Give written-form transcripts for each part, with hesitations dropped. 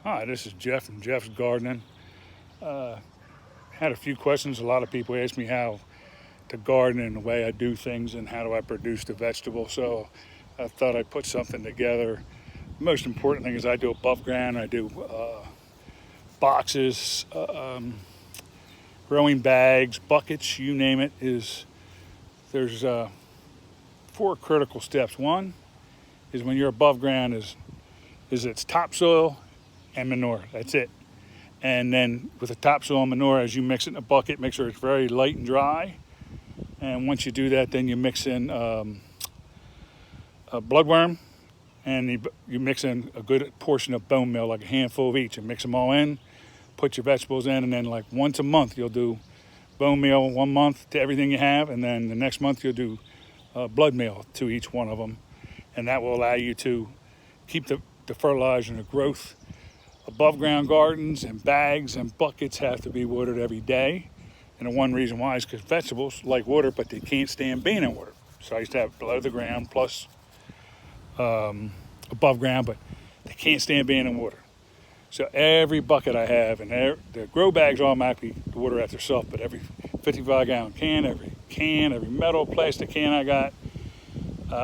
Hi, this is Jeff from Jeff's Gardening. Uh, Had a few questions. A lot of people ask me how to garden and the way I do things and how do I produce the vegetable. So I thought I'd put something together. The most important thing is I do above ground. I do boxes, growing bags, buckets, you name it. There's four critical steps. One is when you're above ground is it's topsoil and manure. That's it. And then with the topsoil and manure, as you mix it in a bucket, make sure it's very light and dry. And once you do that, then you mix in a bloodworm, and you mix in a good portion of bone meal, like a handful of each, and mix them all in. Put your vegetables in, and then like once a month you'll do bone meal 1 month to everything you have, and then the next month you'll do blood meal to each one of them, and that will allow you to keep the fertilizer and the growth. Above ground gardens and bags and buckets have to be watered every day. And the one reason why is because vegetables like water, but they can't stand being in water. So I used to have below the ground plus above ground, but they can't stand being in water. So every bucket I have, and the grow bags automatically water at themselves, but every 55-gallon can, every metal, plastic can I got,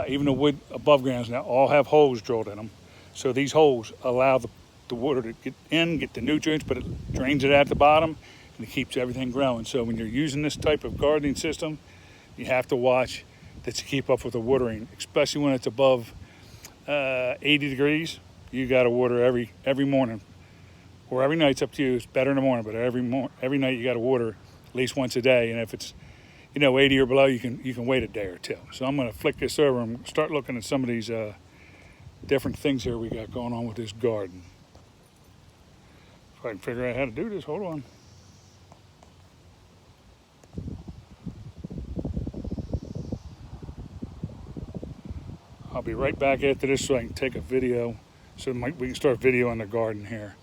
even the wood above grounds now all have holes drilled in them. So these holes allow the water to get in, get the nutrients, but it drains it out the bottom, and it keeps everything growing. So when you're using this type of gardening system, you have to watch that you keep up with the watering, especially when it's above 80 degrees. You got to water every morning or every night. It's up to you. It's better in the morning, but every night you got to water at least once a day. And if it's 80 or below, you can wait a day or two. So I'm going to flick this over and start looking at some of these different things here we got going on with this garden. If I can figure out how to do this, hold on. I'll be right back after this so I can take a video, so we can start videoing the garden here.